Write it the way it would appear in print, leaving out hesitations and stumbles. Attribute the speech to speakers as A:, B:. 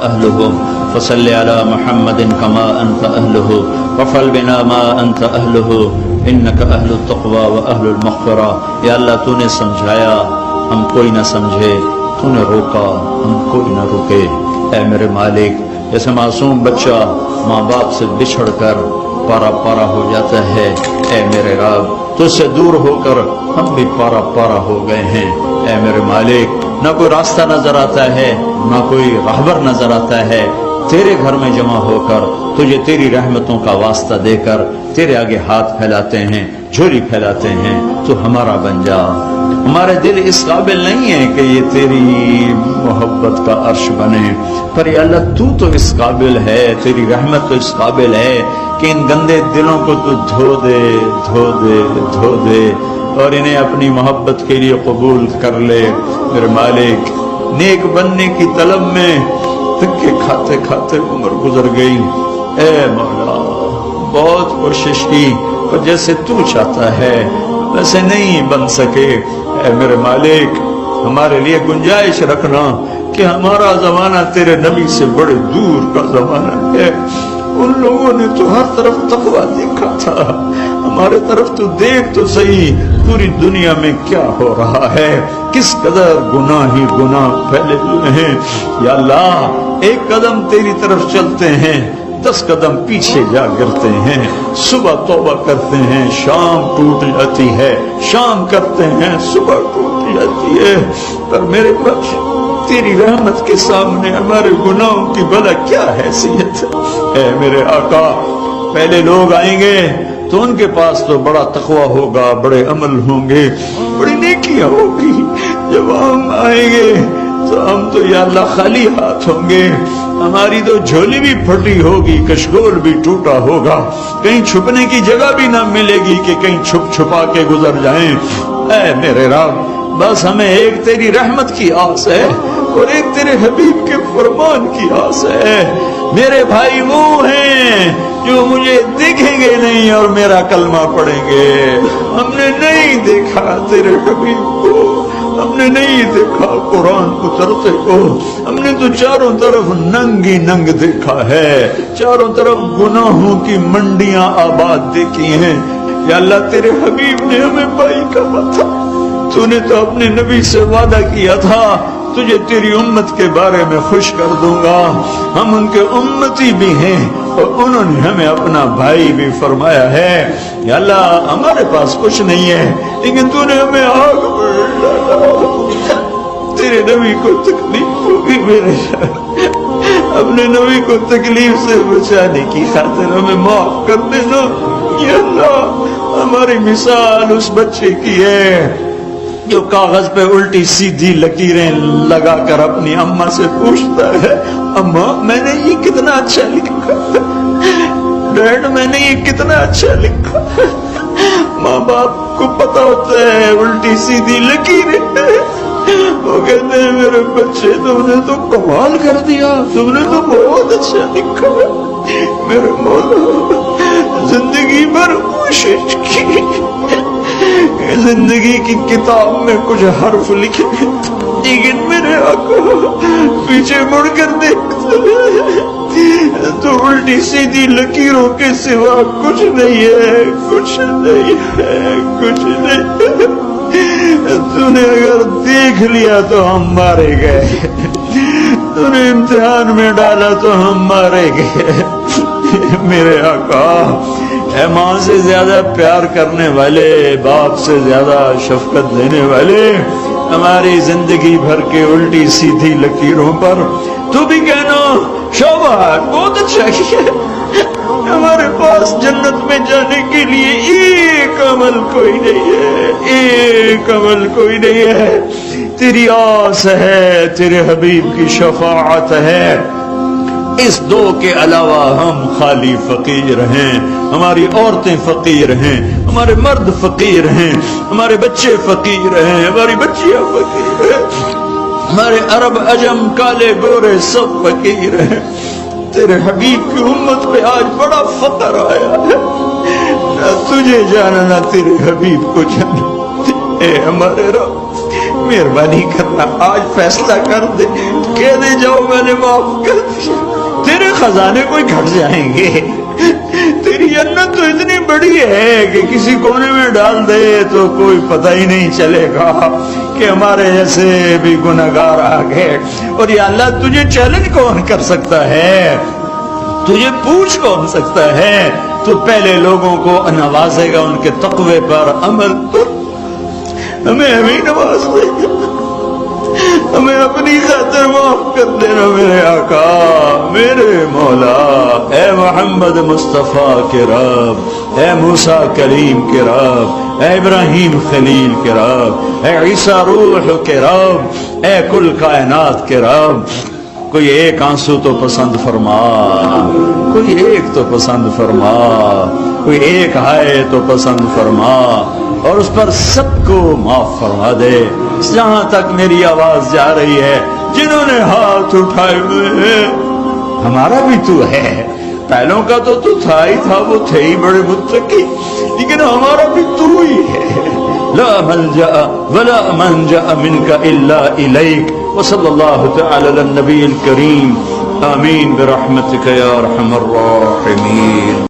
A: أهله فصل على محمد كما أنت أهله وفعل بنا ما أنت أهله إنك أهل التقوى وأهل المغفرة. یا اللہ تو نے سمجھایا ہم کوئی نہ سمجھے، تو نے روکا ہم کوئی نہ روکے. اے میرے مالک، جیسے معصوم بچہ ماں باپ سے بچھڑ کر پارا پارا ہو جاتا ہے، اے میرے رب تو سے دور ہو کر ہم بھی پارا پارا ہو گئے ہیں. اے میرے مالک، نہ کوئی راستہ نظر آتا ہے، نہ کوئی راہبر نظر آتا ہے. تیرے گھر میں جمع ہو کر تجھے تیری رحمتوں کا واسطہ دے کر تیرے آگے ہاتھ پھیلاتے ہیں، جھولی پھیلاتے ہیں. تو ہمارا بن جا. ہمارے دل اس قابل نہیں ہے کہ یہ تیری محبت کا عرش بنے، پر یا اللہ تو اس قابل ہے، تیری رحمت تو اس قابل ہے کہ ان گندے دلوں کو تو دھو دے دھو دے دھو دے اور انہیں اپنی محبت کے لیے قبول کر لے. میرے مالک، نیک بننے کی طلب میں دھکے کھاتے کھاتے عمر گزر گئی. اے مولا، بہت کوشش کی پر جیسے تو چاہتا ہے ویسے نہیں بن سکے. اے میرے مالک، ہمارے لیے گنجائش رکھنا کہ ہمارا زمانہ تیرے نبی سے بڑے دور کا زمانہ ہے. ان لوگوں نے تو ہر طرف تقویٰ دیکھا تھا، ہمارے طرف تو دیکھ تو صحیح پوری دنیا میں کیا ہو رہا ہے، کس قدر گناہ ہی گناہ پھیلے ہوئے ہیں. یا اللہ، ایک قدم تیری طرف چلتے ہیں 10 قدم پیچھے جا گرتے ہیں. صبح توبہ کرتے ہیں، شام ٹوٹ جاتی ہے، شام کرتے ہیں، صبح ٹوٹ جاتی ہے. پر میرے بخش، تیری رحمت کے سامنے ہمارے گناہوں کی بھلا کیا حیثیت ہے. اے میرے آقا، پہلے لوگ آئیں گے تو ان کے پاس تو بڑا تقویٰ ہوگا، بڑے عمل ہوں گے، بڑی نیکیاں ہوگی. جب ہم آئیں گے تو ہم تو یا اللہ خالی ہاتھ ہوں گے. ہماری تو جھولی بھی پھٹی ہوگی، کشکول بھی ٹوٹا ہوگا، کہیں چھپنے کی جگہ بھی نہ ملے گی کہ کہیں چھپ چھپا کے گزر جائیں. اے میرے رب، بس ہمیں ایک تیری رحمت کی آس ہے اور ایک تیرے حبیب کے فرمان کی آس ہے. میرے بھائی وہ ہیں جو مجھے دیکھیں گے نہیں اور میرا کلمہ پڑھیں گے. ہم نے نہیں دیکھا تیرے حبیب کو، ہم نے نہیں دیکھا قرآن اترتے کو، ہم نے تو چاروں طرف ننگی ننگ دیکھا ہے، چاروں طرف گناہوں کی منڈیاں آباد دیکھی ہیں. یا اللہ، تیرے حبیب نے ہمیں بھائی کہا تھا، تو نے تو اپنے نبی سے وعدہ کیا تھا تجھے تیری امت کے بارے میں خوش کر دوں گا. ہم ان کے امتی بھی ہیں اور انہوں نے ہمیں اپنا بھائی بھی فرمایا ہے. یا اللہ، ہمارے پاس کچھ نہیں ہے لیکن تو نے ہمیں آگ میں ڈالا. تیرے نبی کو تکلیف ہوگی میرے شاہ، اپنے نبی کو تکلیف سے بچانے کی خاطر ہمیں معاف کر دینا. یا اللہ، ہماری مثال اس بچے کی ہے جو کاغذ پہ الٹی سیدھی لکیریں لگا کر اپنی اماں سے پوچھتا ہے، اماں میں نے یہ کتنا اچھا لکھا، ڈیڈ میں نے یہ کتنا اچھا لکھا. ماں باپ کو پتا ہوتا ہے الٹی سیدھی لکیریں، وہ کہتے ہیں میرے بچے تم نے تو کمال کر دیا، تم نے تو بہت اچھا لکھا. میرے مولا، زندگی بھر کوشش کی، زندگی کی کتاب میں کچھ حرف لکھے لیکن میرے آقا پیچھے مڑ کر دیکھتے تو الٹی سیدھی لکیروں کے سوا کچھ نہیں ہے، کچھ نہیں ہے، کچھ نہیں ہے. تو نے اگر دیکھ لیا تو ہم مارے گئے، تو نے امتحان میں ڈالا تو ہم مارے گئے. میرے آقا، اے ماں سے زیادہ پیار کرنے والے، باپ سے زیادہ شفقت دینے والے، ہماری زندگی بھر کے الٹی سیدھی لکیروں پر تو بھی کہنا شاباش بہت اچھا کیا. ہمارے پاس جنت میں جانے کے لیے ایک عمل کوئی نہیں ہے، ایک عمل کوئی نہیں ہے. تیری آس ہے، تیرے حبیب کی شفاعت ہے. اس دو کے علاوہ ہم خالی فقیر ہیں. ہماری عورتیں فقیر ہیں، ہمارے مرد فقیر ہیں، ہمارے بچے فقیر ہیں، ہماری بچیاں فقیر ہیں، ہمارے عرب عجم کالے گورے سب فقیر ہیں. تیرے حبیب کی امت پہ آج بڑا فقر آیا ہے، نہ تجھے جانا نہ تیرے حبیب کو جانا. اے ہمارے رب،
B: مہربانی کرنا آج فیصلہ کر دے، کہہ دے جاؤ میں نے معاف کر دیا، تیرے خزانے کوئی گھٹ جائیں گے، تیری جنت تو اتنی بڑی ہے کہ کسی کونے میں ڈال دے تو کوئی پتہ ہی نہیں چلے گا کہ ہمارے جیسے بھی گناہگار آ گئے۔ اور یا اللہ تجھے چیلنج کون کر سکتا ہے، تجھے پوچھ کون سکتا ہے، تو پہلے لوگوں کو نوازے گا ان کے تقوی پر عمل پر، ہمیں ابھی نواز دے گا، ہمیں اپنی خاطر معاف کر دینا میرے آقا، میرے مولا، اے محمد مصطفیٰ کے رب، اے موسیٰ کلیم کے رب، اے ابراہیم خلیل کے رب، اے عیسیٰ روح کے رب، اے کل کائنات کے رب، کوئی ایک آنسو تو پسند فرما، کوئی ایک تو پسند فرما، کوئی ایک ہائے تو پسند فرما، اور اس پر سب کو معاف فرما دے۔ جہاں تک میری آواز جا رہی ہے، جنہوں نے ہاتھ اٹھائے ہوئے ہیں، ہمارا بھی تو ہے، پہلوں کا تو تھا ہی تھا، وہ تھے ہی بڑے متقی، لیکن ہمارا بھی تو ہی ہے۔ لا ملجأ ولا منجأ منك الا الیک، وصلی اللہ تعالی علی النبی الکریم، آمین برحمتک یا ارحم الراحمین۔